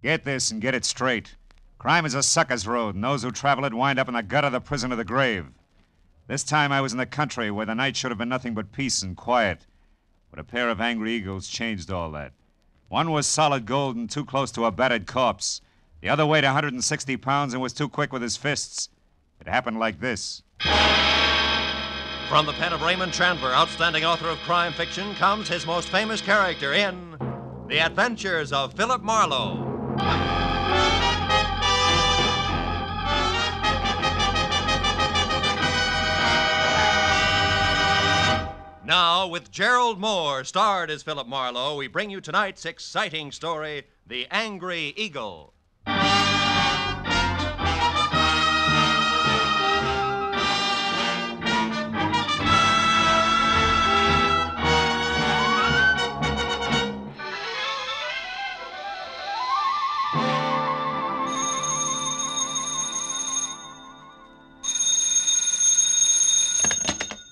Get this and get it straight. Crime is a sucker's road, and those who travel it wind up in the gut of the prison of the grave. This time I was in the country where the night should have been nothing but peace and quiet. But a pair of angry eagles changed all that. One was solid gold and too close to a battered corpse. The other weighed 160 pounds and was too quick with his fists. It happened like this. From the pen of Raymond Chandler, outstanding author of crime fiction, comes his most famous character in The Adventures of Philip Marlowe. Now, with Gerald Moore, starred as Philip Marlowe, we bring you tonight's exciting story, The Angry Eagle.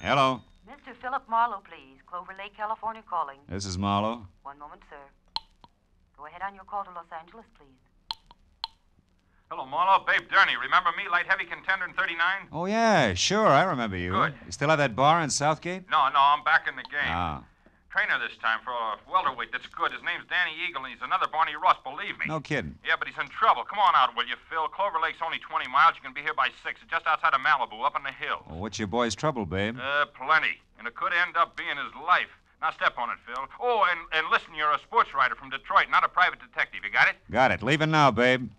Hello. Mr. Philip Marlowe, please. Clover Lake, California calling. This is Marlowe. One moment, sir. Go ahead on your call to Los Angeles, please. Hello, Marlowe. Babe Durney. Remember me, light heavy contender in 39? Oh, yeah, sure. I remember you. Good. You still have that bar in Southgate? No, I'm back in the game. Ah. Trainer this time for a welterweight that's good. His name's Danny Eagle, and he's another Barney Ross, believe me. No kidding. Yeah, but he's in trouble. Come on out, will you, Phil? Clover Lake's only 20 miles. You can be here by 6. It's just outside of Malibu, up in the hills. Well, what's your boy's trouble, babe? Plenty. And it could end up being his life. Now step on it, Phil. Oh, and listen, you're a sports writer from Detroit, not a private detective. You got it? Got it. Leaving now, babe.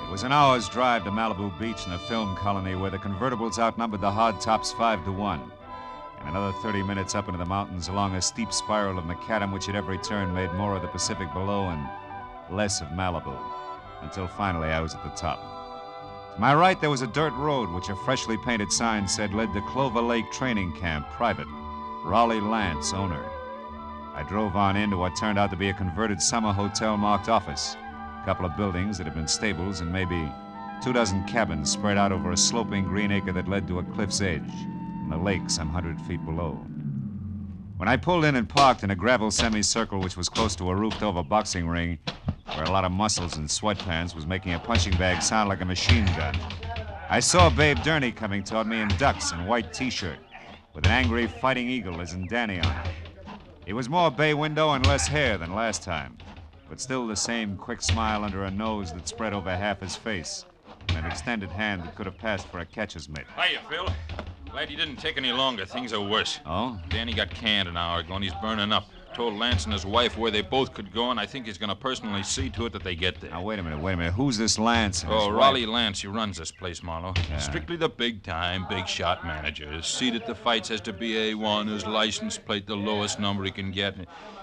It was an hour's drive to Malibu Beach in the film colony where the convertibles outnumbered the hardtops 5-1. And another 30 minutes up into the mountains along a steep spiral of macadam which at every turn made more of the Pacific below and less of Malibu. Until finally I was at the top. To my right there was a dirt road which a freshly painted sign said led to Clover Lake Training Camp, private. Raleigh Lance, owner. I drove on into what turned out to be a converted summer hotel marked office. A couple of buildings that had been stables and maybe 24 cabins spread out over a sloping green acre that led to a cliff's edge and the lake some 100 feet below. When I pulled in and parked in a gravel semicircle which was close to a roofed-over boxing ring where a lot of muscles and sweatpants was making a punching bag sound like a machine gun, I saw Babe Durney coming toward me in ducks and white T-shirt with an angry fighting eagle as in Danny on it. He was more bay window and less hair than last time, but still the same quick smile under a nose that spread over half his face and an extended hand that could have passed for a catcher's mitt. Hiya, Phil. Glad you didn't take any longer. Things are worse. Oh? Danny got canned an hour ago, and he's burning up. Told Lance and his wife where they both could go, and I think he's going to personally see to it that they get there. Now, wait a minute. Who's this Lance? Oh, Raleigh Lance. He runs this place, Marlowe. Yeah. Strictly the big-time, big-shot manager. His seat at the fights has to be A1. His license plate the lowest number he can get.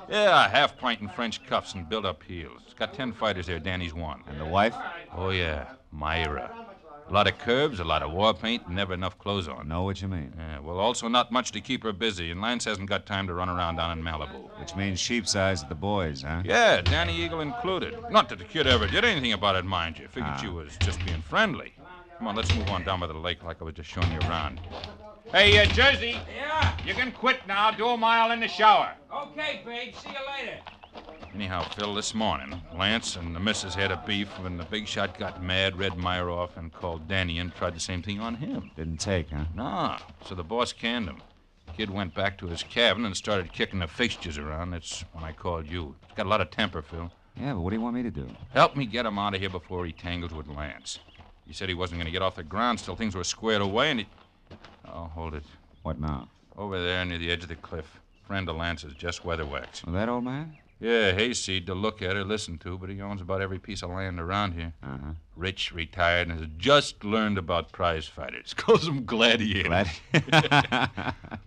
Yeah, a half pint in French cuffs and built-up heels. He's got 10 fighters there. Danny's one. And the wife? Oh, yeah. Myra. A lot of curves, a lot of war paint, and never enough clothes on. Know what you mean. Yeah, well, also not much to keep her busy, and Lance hasn't got time to run around down in Malibu. Which means sheep's eyes at the boys, huh? Yeah, Danny Eagle included. Not that the kid ever did anything about it, mind you. Figured she was just being friendly. Come on, let's move on down by the lake like I was just showing you around. Hey, Jersey. Yeah? You can quit now. Do a mile in the shower. Okay, babe. See you later. Anyhow, Phil, this morning, Lance and the missus had a beef when the big shot got mad, read Myra off, and called Danny and tried the same thing on him. Didn't take, huh? No, so the boss canned him. The kid went back to his cabin and started kicking the fixtures around. That's when I called you. He's got a lot of temper, Phil. Yeah, but what do you want me to do? Help me get him out of here before he tangles with Lance. He said he wasn't going to get off the ground till things were squared away, and he... Oh, hold it. What now? Over there near the edge of the cliff. Friend of Lance's, Jess Weatherwax. Oh, that old man? Yeah, hayseed to look at or listen to, but he owns about every piece of land around here. Uh-huh. Rich, retired, and has just learned about prize fighters. Calls them gladiators.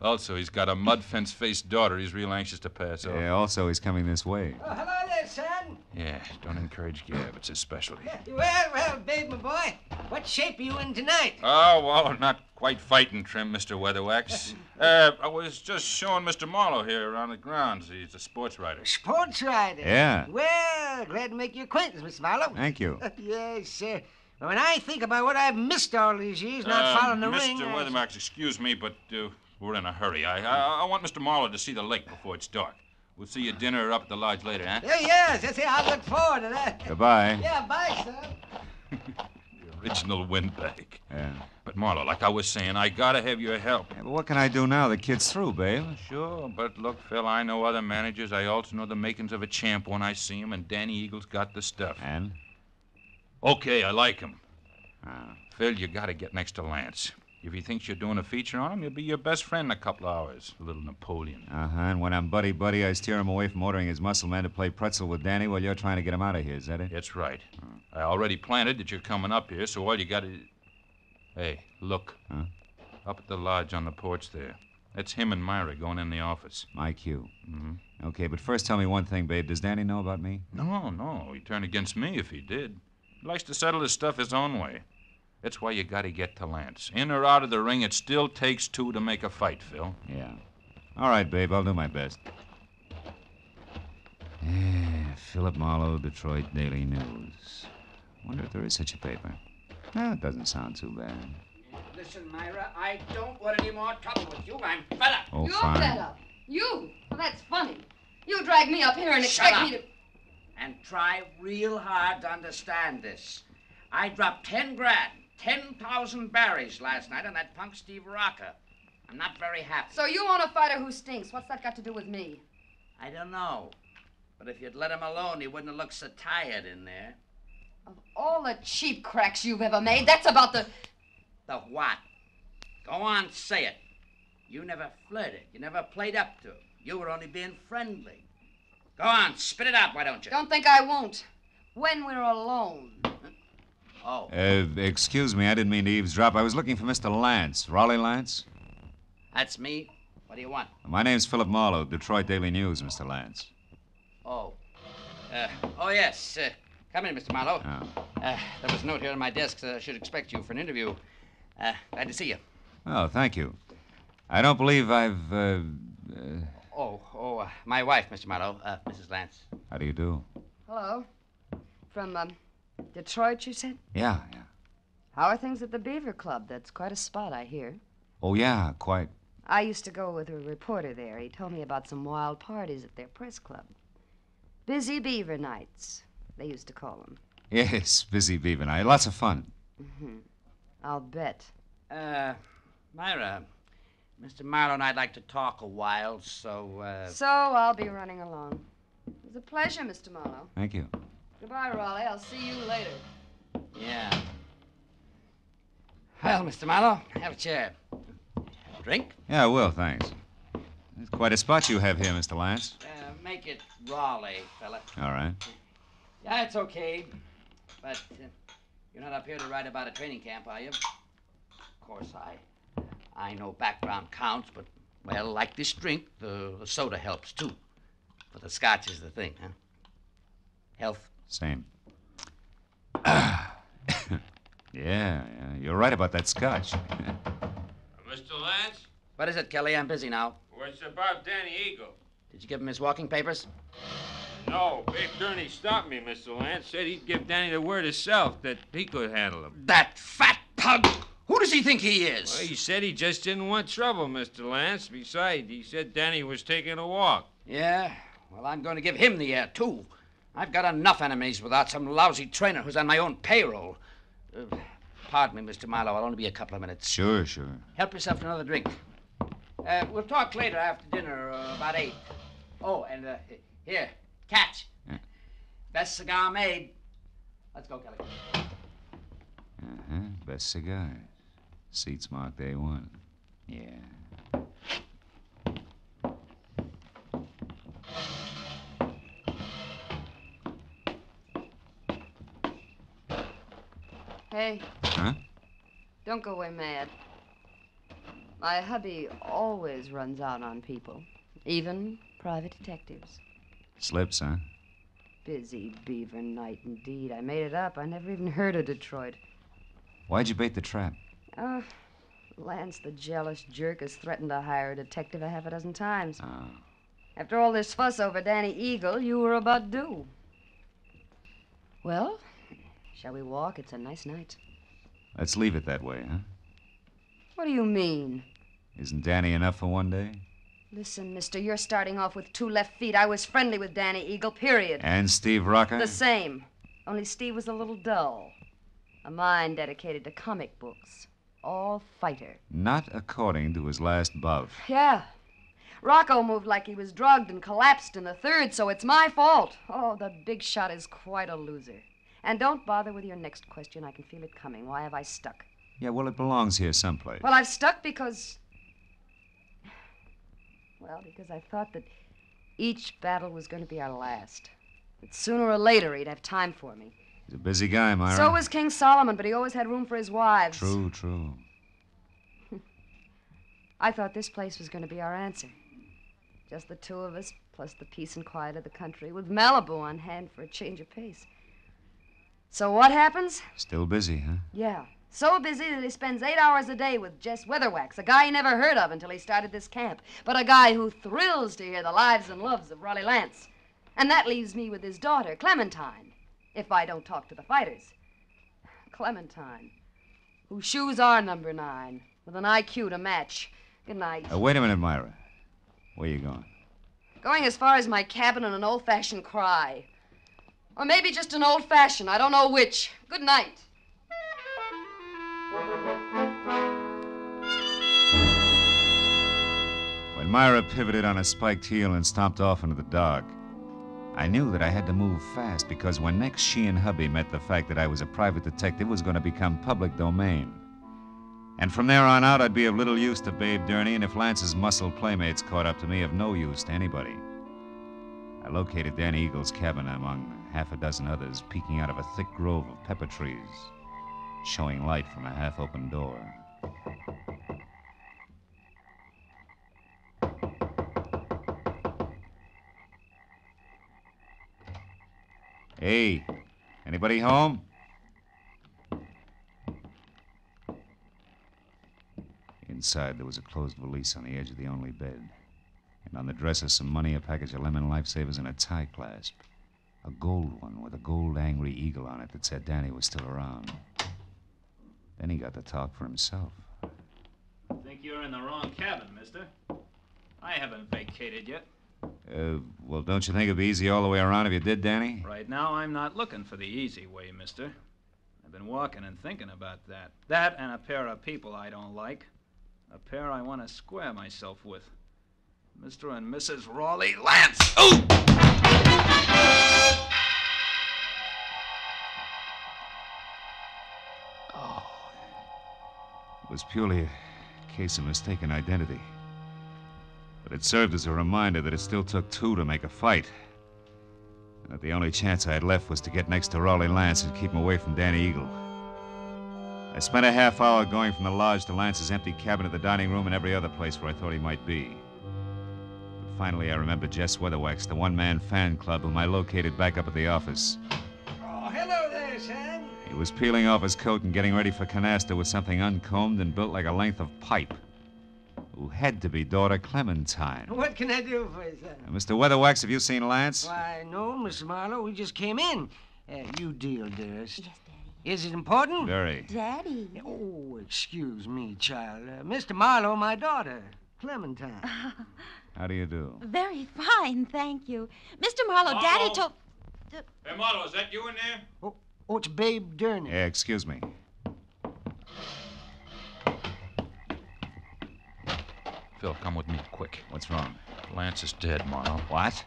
Also, he's got a mud fence-faced daughter he's real anxious to pass off. Yeah, also he's coming this way. Oh, hello there, son. Yeah, don't encourage Gab. It's his specialty. Well, babe, my boy. What shape are you in tonight? Oh, well, not quite fighting trim, Mr. Weatherwax. I was just showing Mr. Marlowe here around the grounds. He's a sports writer. Sports writer? Yeah. Well, glad to make your acquaintance, Mr. Marlowe. Thank you. Yes, sir. When I think about what I've missed all these years not following the ring... Mr. Weatherwax, excuse me, but We're in a hurry. I want Mr. Marlowe to see the lake before it's dark. We'll see you at dinner or up at the lodge later, huh? Yes, I look forward to that. Goodbye. Yeah, bye, son. The original windbag. Yeah. But, Marlowe, like I was saying, I gotta have your help. Yeah, but what can I do now? The kid's through, babe. Sure, but look, Phil, I know other managers. I also know the makings of a champ when I see him, and Danny Eagle's got the stuff. And? Okay, I like him. Ah. Phil, you gotta get next to Lance. If he thinks you're doing a feature on him, he'll be your best friend in a couple of hours. A little Napoleon. Uh-huh. And when I'm buddy-buddy, I steer him away from ordering his muscle man to play pretzel with Danny while you're trying to get him out of here. Is that it? That's right. I already planted that you're coming up here, so all you gotta... Hey, look. Huh? Up at the lodge on the porch there. That's him and Myra going in the office. My cue. Mm-hmm. Okay, but first tell me one thing, babe. Does Danny know about me? No. He'd turn against me if he did. He likes to settle his stuff his own way. That's why you gotta get to Lance. In or out of the ring, it still takes two to make a fight, Phil. Yeah. All right, babe. I'll do my best. Yeah, Philip Marlowe, Detroit Daily News. Wonder if there is such a paper. No, it doesn't sound too bad. Listen, Myra, I don't want any more trouble with you. I'm fed up. Oh, You're fine. fed up. You? Well, that's funny. You drag me up here and Shut expect up. me to... And try real hard to understand this. I dropped 10 grand, 10,000 berries last night on that punk Steve Rocker. I'm not very happy. So you want a fighter who stinks. What's that got to do with me? I don't know. But if you'd let him alone, he wouldn't have looked so tired in there. Of all the cheap cracks you've ever made, that's about the... The what? Go on, say it. You never flirted. You never played up to him. You were only being friendly. Go on, spit it out, why don't you? Don't think I won't. When we're alone. Oh. Excuse me, I didn't mean to eavesdrop. I was looking for Mr. Lance. Raleigh Lance? That's me. What do you want? My name's Philip Marlowe, Detroit Daily News, Mr. Lance. Oh. Yes. Come in, Mr. Marlowe. Oh. There was a note here on my desk. I should expect you for an interview. Glad to see you. Oh, thank you. I don't believe I've, My wife, Mr. Marlowe, Mrs. Lance. How do you do? Hello. From, Detroit, you said? Yeah. How are things at the Beaver Club? That's quite a spot, I hear. Oh, yeah, quite. I used to go with a reporter there. He told me about some wild parties at their press club. Busy Beaver Nights, they used to call them. Yes, busy beaver night. Lots of fun. Mm-hmm. I'll bet. Myra, Mr. Marlowe and I'd like to talk a while, so, So I'll be running along. It was a pleasure, Mr. Marlowe. Thank you. Goodbye, Raleigh. I'll see you later. Yeah. Well, Mr. Marlowe, have a chair. Drink? Yeah, I will, thanks. It's quite a spot you have here, Mr. Lance. Make it Raleigh, fella. All right. Yeah, it's okay. But you're not up here to write about a training camp, are you? Of course, I know background counts, but, well, like this drink, the soda helps, too. But the scotch is the thing, huh? Health? Same. Yeah, you're right about that scotch. Mr. Lance? What is it, Kelly? I'm busy now. Well, it's about Danny Eagle. Did you give him his walking papers? No, Big Gurney stopped me, Mr. Lance. Said he'd give Danny the word himself that he could handle him. That fat pug! Who does he think he is? Well, he said he just didn't want trouble, Mr. Lance. Besides, he said Danny was taking a walk. Yeah? Well, I'm going to give him the air, too. I've got enough enemies without some lousy trainer who's on my own payroll. Pardon me, Mr. Marlowe. I'll only be a couple of minutes. Sure. Help yourself to another drink. We'll talk later after dinner, about 8. Oh, and here, catch. Yeah. Best cigar made. Let's go, Kelly. Uh-huh. Best cigars. Seats marked A1. Yeah. Hey. Huh? Don't go away mad. My hubby always runs out on people, even private detectives. Slips, huh? Busy Beaver Night, indeed. I made it up. I never even heard of Detroit. Why'd you bait the trap? Lance, the jealous jerk, has threatened to hire a detective a half a dozen times. Oh. After all this fuss over Danny Eagle, you were about due. Well, shall we walk? It's a nice night. Let's leave it that way, huh? What do you mean? Isn't Danny enough for one day? Listen, mister, you're starting off with 2 left feet. I was friendly with Danny Eagle, period. And Steve Rocker? The same. Only Steve was a little dull. A mind dedicated to comic books. All fighter. Not according to his last bout. Yeah. Rocco moved like he was drugged and collapsed in the 3rd, so it's my fault. Oh, the big shot is quite a loser. And don't bother with your next question. I can feel it coming. Why have I stuck? Yeah, well, it belongs here someplace. Well, I've stuck because... Well, because I thought that each battle was going to be our last. That sooner or later he'd have time for me. He's a busy guy, Myra. So was King Solomon, but he always had room for his wives. True. I thought this place was going to be our answer. Just the 2 of us, plus the peace and quiet of the country, with Malibu on hand for a change of pace. So what happens? Still busy, huh? Yeah. So busy that he spends 8 hours a day with Jess Weatherwax, a guy he never heard of until he started this camp, but a guy who thrills to hear the lives and loves of Raleigh Lance. And that leaves me with his daughter, Clementine, if I don't talk to the fighters. Clementine, whose shoes are number 9, with an IQ to match. Good night. Wait a minute, Myra. Where you going? Going as far as my cabin and an old-fashioned cry. Or maybe just an old-fashioned, I don't know which. Good night. When Myra pivoted on a spiked heel and stomped off into the dark, I knew that I had to move fast because when next she and hubby met, the fact that I was a private detective was going to become public domain. And from there on out, I'd be of little use to Babe Durney, and if Lance's muscle playmates caught up to me, of no use to anybody. I located Danny Eagle's cabin among half a dozen others, peeking out of a thick grove of pepper trees, showing light from a half-open door. Hey, anybody home? Inside, there was a closed valise on the edge of the only bed. And on the dresser, some money, a package of lemon lifesavers, and a tie clasp. A gold one with a gold angry eagle on it that said Danny was still around. Then he got to talk for himself. I think you're in the wrong cabin, mister. I haven't vacated yet. Well, don't you think it'd be easy all the way around if you did, Danny? Right now, I'm not looking for the easy way, mister. I've been walking and thinking about that. That and a pair of people I don't like. A pair I want to square myself with. Mr. and Mrs. Raleigh Lance. Ooh! It was purely a case of mistaken identity. But it served as a reminder that it still took 2 to make a fight. And that the only chance I had left was to get next to Raleigh Lance and keep him away from Danny Eagle. I spent a half hour going from the lodge to Lance's empty cabin to the dining room and every other place where I thought he might be. But finally, I remembered Jess Weatherwax, the one-man fan club whom I located back up at the office. Oh, hello there, son. He was peeling off his coat and getting ready for canasta with something uncombed and built like a length of pipe. Who had to be daughter Clementine. What can I do for you, son? Mr. Weatherwax, have you seen Lance? Why, no, Mr. Marlowe. We just came in. You deal, dearest. Yes, Daddy. Is it important? Very. Daddy. Oh, excuse me, child. Mr. Marlowe, my daughter, Clementine. How do you do? Very fine, thank you. Mr. Marlowe, Marlowe? Daddy told... Hey, Marlowe, is that you in there? Oh, it's Babe Durney. Yeah, excuse me. Phil, come with me, quick. What's wrong? Lance is dead, Marlowe. What?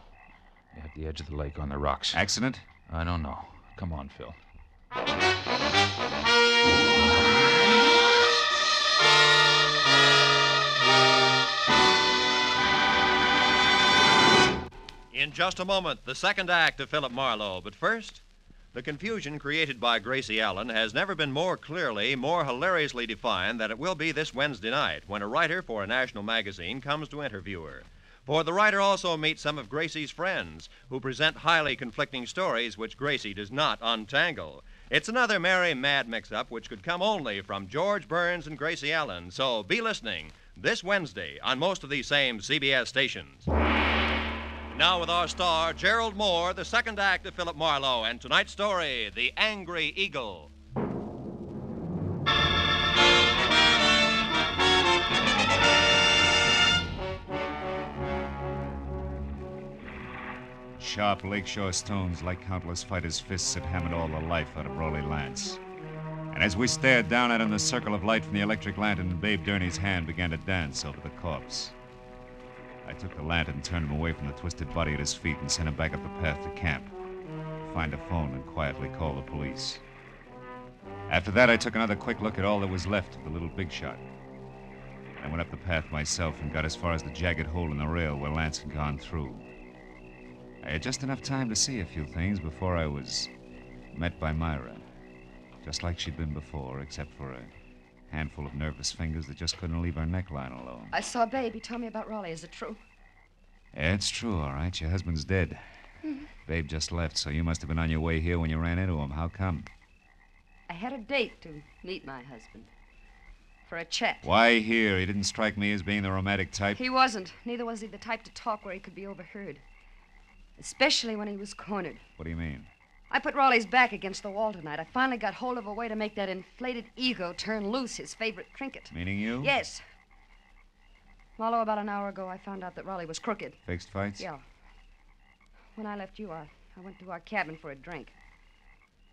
At the edge of the lake on the rocks. Accident? I don't know. Come on, Phil. In just a moment, the second act of Philip Marlowe. But first, the confusion created by Gracie Allen has never been more clearly, more hilariously defined than it will be this Wednesday night when a writer for a national magazine comes to interview her. For the writer also meets some of Gracie's friends who present highly conflicting stories which Gracie does not untangle. It's another merry, mad mix-up which could come only from George Burns and Gracie Allen. So be listening this Wednesday on most of these same CBS stations. Now with our star, Gerald Moore, the second act of Philip Marlowe, and tonight's story, The Angry Eagle. sharp lakeshore stones like countless fighters' fists had hammered all the life out of Raleigh Lance. And as we stared down at him, the circle of light from the electric lantern, Babe Durney's hand began to dance over the corpse. I took the lantern, turned him away from the twisted body at his feet, and sent him back up the path to camp. Find a phone and quietly call the police. After that, I took another quick look at all that was left of the little big shot. I went up the path myself and got as far as the jagged hole in the rail where Lance had gone through. I had just enough time to see a few things before I was met by Myra. Just like she'd been before, except for a handful of nervous fingers that just couldn't leave her neckline alone. I saw Babe. He told me about Raleigh. Is it true? Yeah, it's true, all right. Your husband's dead. Babe just left, so you must have been on your way here when you ran into him. How come? I had a date to meet my husband. For a chat. Why here? He didn't strike me as being the romantic type. He wasn't. Neither was he the type to talk where he could be overheard. Especially when he was cornered. What do you mean? I put Raleigh's back against the wall tonight. I finally got hold of a way to make that inflated ego turn loose, his favorite trinket. Meaning you? Yes. Marlowe, about an hour ago, I found out that Raleigh was crooked. Fixed fights? Yeah. When I left you, I went to our cabin for a drink.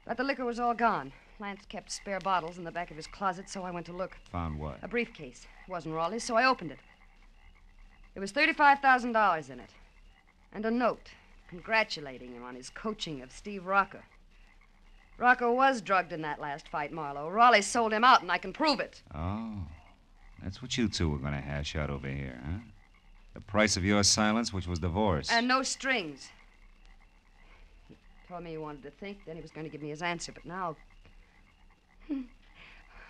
But the liquor was all gone. Lance kept spare bottles in the back of his closet, so I went to look. Found what? A briefcase. It wasn't Raleigh's, so I opened it. There was $35,000 in it. And a note congratulating him on his coaching of Steve Rocca. Rocca was drugged in that last fight, Marlowe. Raleigh sold him out, and I can prove it. Oh. That's what you two were going to hash out over here, huh? The price of your silence, which was divorce. And no strings. He told me he wanted to think, then he was going to give me his answer, but now...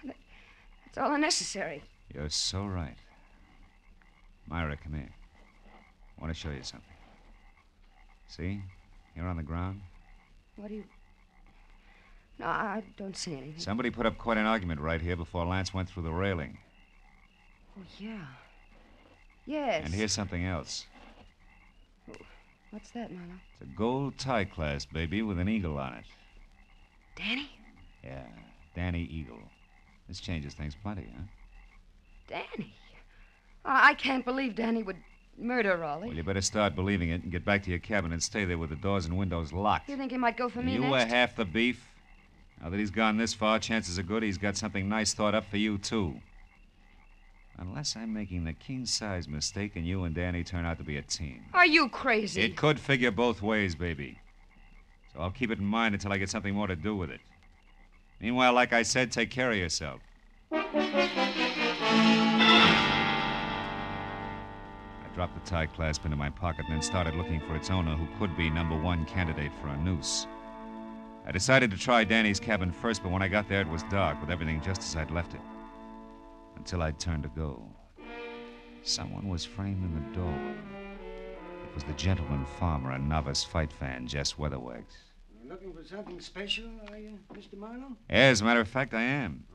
That's all unnecessary. You're so right. Myra, come here. I want to show you something. See? Here on the ground. What do you... No, I don't see anything. Somebody put up quite an argument right here before Lance went through the railing. Oh, yeah. Yes. And here's something else. Oh, what's that, Marlowe? It's a gold tie clasp, baby, with an eagle on it. Danny? Yeah, Danny Eagle. This changes things plenty, huh? Danny? I can't believe Danny would murder Raleigh. Well, you better start believing it and get back to your cabin and stay there with the doors and windows locked. You think he might go for me You next? were half the beef. Now that he's gone this far, chances are good he's got something nice thought up for you, too. Unless I'm making the king-size mistake and you and Danny turn out to be a team. Are you crazy? It could figure both ways, baby. So I'll keep it in mind until I get something more to do with it. Meanwhile, like I said, take care of yourself. I dropped the tie clasp into my pocket and then started looking for its owner, who could be number one candidate for a noose. I decided to try Danny's cabin first, but when I got there, it was dark, with everything just as I'd left it. Until I'd turned to go. Someone was framed in the doorway. It was the gentleman farmer and novice fight fan, Jess Weatherwax. You're looking for something special, are you, Mr. Marlowe? Yeah, as a matter of fact, I am.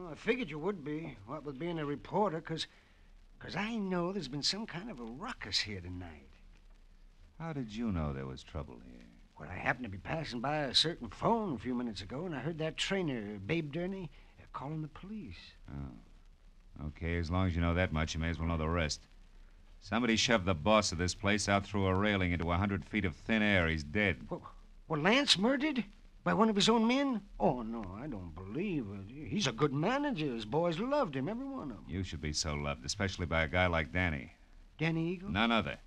I figured you would be, what with being a reporter, because I know there's been some kind of a ruckus here tonight. How did you know there was trouble here? Well, I happened to be passing by a certain phone a few minutes ago, and I heard that trainer, Babe Durney, calling the police. Oh. Okay, as long as you know that much, you may as well know the rest. Somebody shoved the boss of this place out through a railing into 100 feet of thin air. He's dead. Well, Lance murdered? By one of his own men? Oh, no, I don't believe it. He's a good manager. His boys loved him, every one of them. You should be so loved, especially by a guy like Danny. Danny Eagle? None other.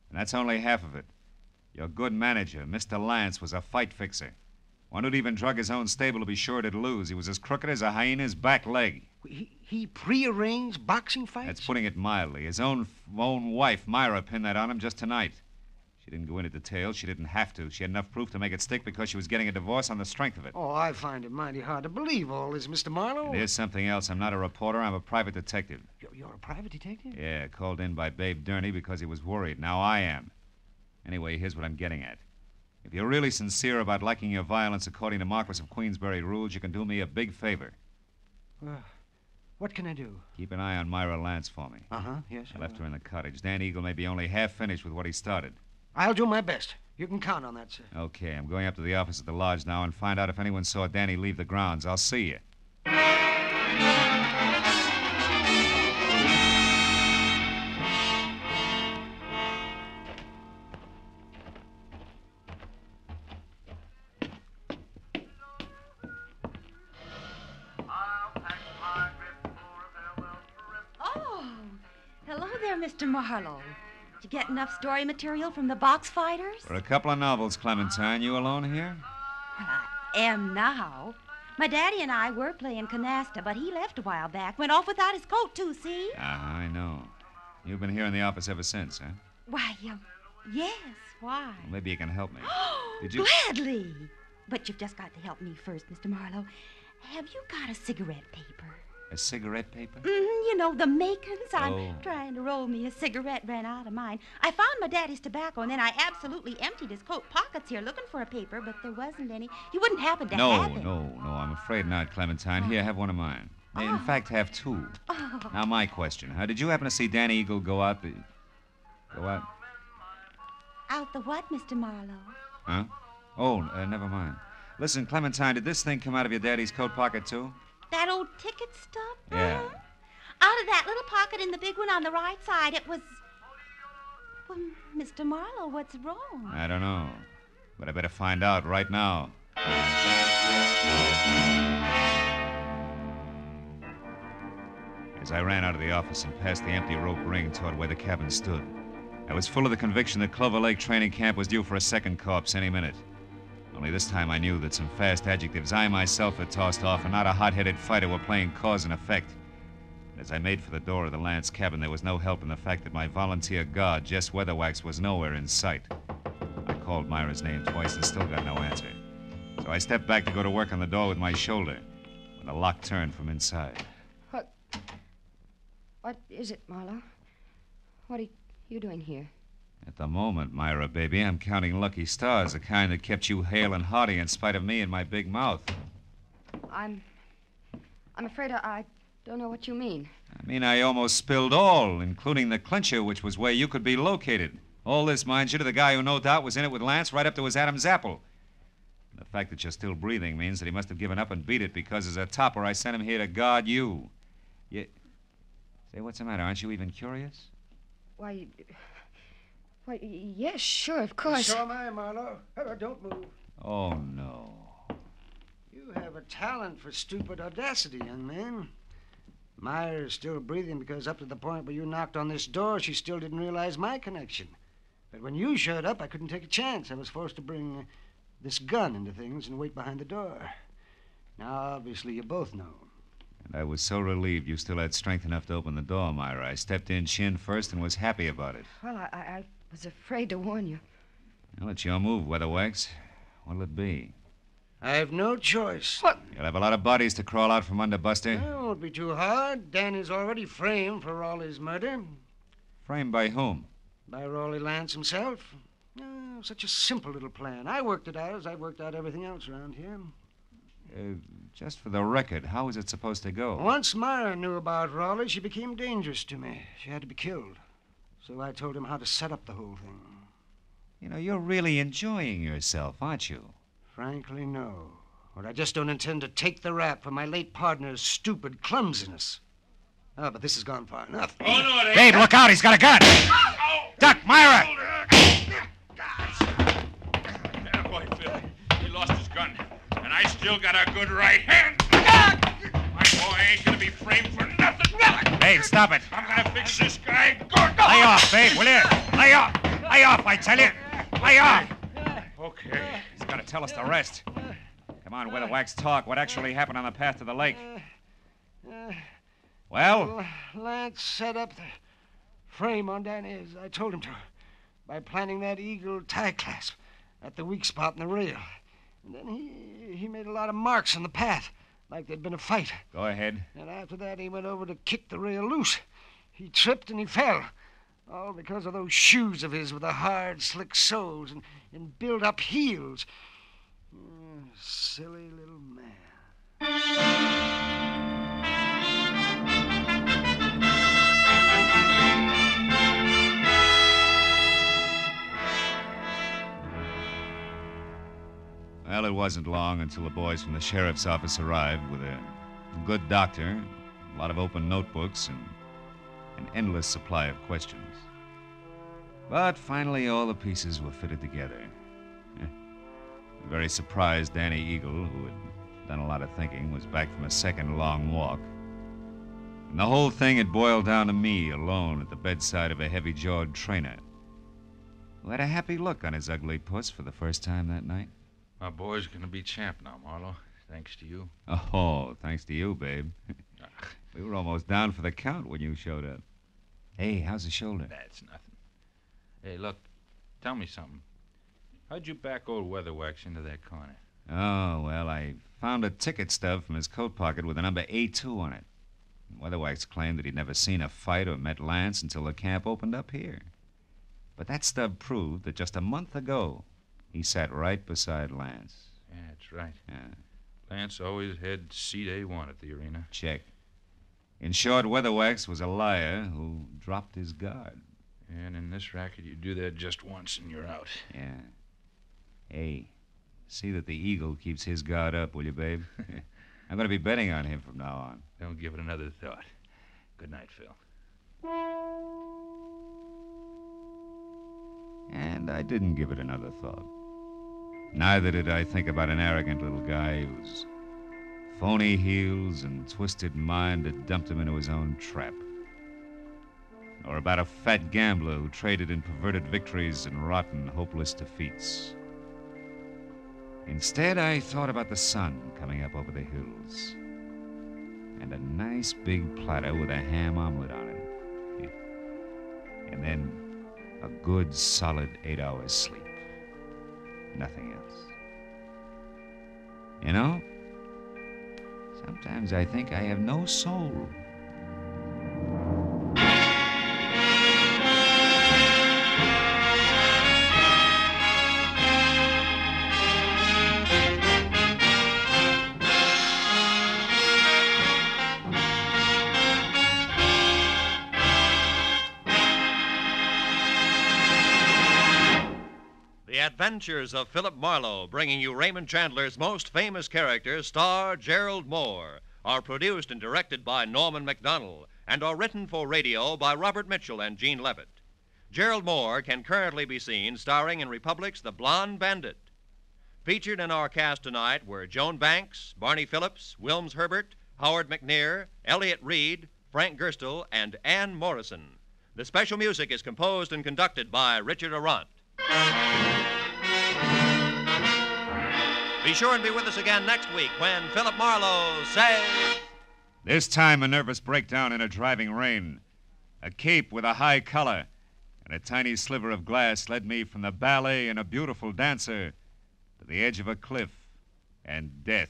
And that's only half of it. Your good manager, Mr. Lance, was a fight fixer. One who'd even drug his own stable to be sure it'd lose. He was as crooked as a hyena's back leg. He prearranged boxing fights? That's putting it mildly. His own wife, Myra, pinned that on him just tonight. She didn't go into details. She didn't have to. She had enough proof to make it stick because she was getting a divorce on the strength of it. Oh, I find it mighty hard to believe all this, Mr. Marlowe. And here's something else. I'm not a reporter. I'm a private detective. You're a private detective? Yeah, called in by Babe Durney because he was worried. Now I am. Anyway, here's what I'm getting at. If you're really sincere about liking your violence according to Marquis of Queensberry rules, you can do me a big favor. What can I do? Keep an eye on Myra Lance for me. Yes. I left her in the cottage. Dan Eagle may be only half finished with what he started. I'll do my best. You can count on that, sir. Okay, I'm going up to the office at the lodge now and find out if anyone saw Danny leave the grounds. I'll see you. Mr. Marlowe. Did you get enough story material from the box fighters? For a couple of novels, Clementine. You alone here? Well, I am now. My daddy and I were playing canasta, but he left a while back. Went off without his coat, too, see? I know. You've been here in the office ever since, huh? Why, yes, why? Well, maybe you can help me. Did you... Gladly. But you've just got to help me first, Mr. Marlowe. Have you got a cigarette paper? A cigarette paper? You know, the makings. I'm Oh. trying to roll me a cigarette, ran out of mine. I found my daddy's tobacco, and then I absolutely emptied his coat pockets here looking for a paper, but there wasn't any. You wouldn't happen to have it. No, I'm afraid not, Clementine. Here, have one of mine. In fact, have two. Oh. Now, my question. Did you happen to see Danny Eagle go out the... Go out? Out the what, Mr. Marlowe? Huh? Oh, never mind. Listen, Clementine, did this thing come out of your daddy's coat pocket, too? That old ticket stub? Yeah. Out of that little pocket in the big one on the right side, it was... Well, Mr. Marlowe, what's wrong? I don't know. But I better find out right now. As I ran out of the office and past the empty rope ring toward where the cabin stood, I was full of the conviction that Clover Lake Training Camp was due for a second corpse any minute. Only this time I knew that some fast adjectives I myself had tossed off and not a hot-headed fighter were playing cause and effect. As I made for the door of the Lance cabin, there was no help in the fact that my volunteer guard, Jess Weatherwax, was nowhere in sight. I called Myra's name twice and still got no answer. So I stepped back to go to work on the door with my shoulder when the lock turned from inside. What is it, Marlowe? What are you doing here? At the moment, Myra, baby, I'm counting lucky stars, the kind that kept you hale and hearty in spite of me and my big mouth. I'm afraid I don't know what you mean. I mean, I almost spilled all, including the clincher, which was where you could be located. All this, mind you, to the guy who no doubt was in it with Lance right up to his Adam's apple. And the fact that you're still breathing means that he must have given up and beat it because as a topper, I sent him here to guard you. Say, what's the matter? Aren't you even curious? Why, yes, sure, of course. So am I, Marlowe. Don't move. Oh, no. You have a talent for stupid audacity, young man. Myra's still breathing because up to the point where you knocked on this door, she still didn't realize my connection. But when you showed up, I couldn't take a chance. I was forced to bring this gun into things and wait behind the door. Now, obviously, you both know. And I was so relieved you still had strength enough to open the door, Myra. I stepped in chin first and was happy about it. Well, I was afraid to warn you. Well, it's your move, Weatherwax. What'll it be? I have no choice. What? You'll have a lot of bodies to crawl out from under, Buster. It won't be too hard. Danny's already framed for Raleigh's murder. Framed by whom? By Raleigh Lance himself. Oh, such a simple little plan. I worked it out as I've worked out everything else around here. Just for the record, how was it supposed to go? Once Myra knew about Raleigh, she became dangerous to me. She had to be killed. So I told him how to set up the whole thing. You know, you're really enjoying yourself, aren't you? Frankly, no. Or I just don't intend to take the rap for my late partner's stupid clumsiness. Oh, but this has gone far enough. Oh, no, it ain't. Babe, look out! He's got a gun! Duck, Myra! That boy, Phil. He lost his gun. And I still got a good right hand. My boy ain't gonna be framed for nothing. Babe, stop it. I'm gonna fix this guy good. Lay off, babe, will you? Lay off! Lay off, I tell you! Lay off! Okay. He's got to tell us the rest. Come on, Weatherwax, talk. What actually happened on the path to the lake? Well? Lance set up the frame on Danny as I told him to by planting that eagle tie clasp at the weak spot in the rail. And then he made a lot of marks on the path, like there'd been a fight. Go ahead. And after that, he went over to kick the rail loose. He tripped and he fell. All because of those shoes of his with the hard, slick soles and built-up heels. Silly little man. Well, it wasn't long until the boys from the sheriff's office arrived with a good doctor, a lot of open notebooks, and an endless supply of questions. But finally, all the pieces were fitted together. A very surprised Danny Eagle, who had done a lot of thinking, was back from a second long walk. And the whole thing had boiled down to me alone at the bedside of a heavy-jawed trainer who had a happy look on his ugly puss for the first time that night. My boy's gonna be champ now, Marlowe, thanks to you. Oh, thanks to you, babe. We were almost down for the count when you showed up. Hey, how's the shoulder? That's nothing. Hey, look, tell me something. How'd you back old Weatherwax into that corner? Oh, well, I found a ticket stub from his coat pocket with the number A2 on it. Weatherwax claimed that he'd never seen a fight or met Lance until the camp opened up here. But that stub proved that just a month ago, he sat right beside Lance. Yeah, that's right. Yeah. Lance always had seat A1 at the arena. Check. In short, Weatherwax was a liar who dropped his guard. And in this racket, you do that just once and you're out. Yeah. Hey, see that the Eagle keeps his guard up, will you, babe? I'm going to be betting on him from now on. Don't give it another thought. Good night, Phil. And I didn't give it another thought. Neither did I think about an arrogant little guy whose phony heels and twisted mind had dumped him into his own trap. Or about a fat gambler who traded in perverted victories and rotten, hopeless defeats. Instead, I thought about the sun coming up over the hills. And a nice big platter with a ham omelet on it. And then a good, solid 8 hours sleep. Nothing else. You know, sometimes I think I have no soul. Adventures of Philip Marlowe, bringing you Raymond Chandler's most famous character, star Gerald Moore, are produced and directed by Norman Macdonnell and are written for radio by Robert Mitchell and Gene Levitt. Gerald Moore can currently be seen starring in Republic's The Blonde Bandit. Featured in our cast tonight were Joan Banks, Barney Phillips, Wilms Herbert, Howard McNear, Elliott Reed, Frank Gerstle, and Ann Morrison. The special music is composed and conducted by Richard Arant. Be sure and be with us again next week when Philip Marlowe says... This time, a nervous breakdown in a driving rain. A cape with a high collar and a tiny sliver of glass led me from the ballet and a beautiful dancer to the edge of a cliff and death.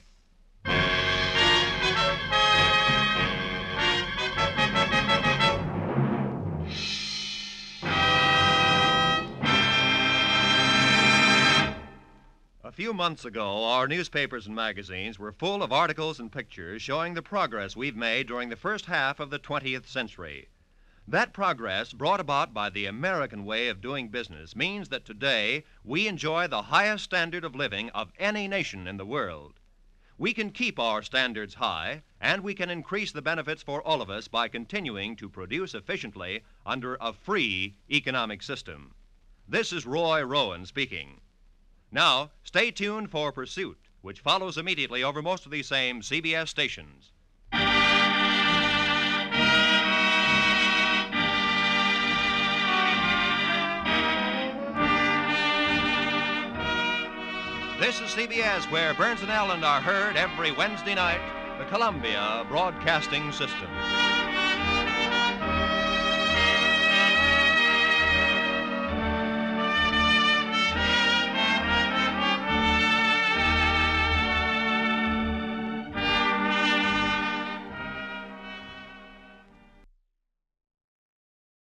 A few months ago, our newspapers and magazines were full of articles and pictures showing the progress we've made during the first half of the 20th century. That progress, brought about by the American way of doing business, means that today we enjoy the highest standard of living of any nation in the world. We can keep our standards high, and we can increase the benefits for all of us by continuing to produce efficiently under a free economic system. This is Roy Rowan speaking. Now, stay tuned for Pursuit, which follows immediately over most of these same CBS stations. This is CBS, where Burns and Allen are heard every Wednesday night, the Columbia Broadcasting System.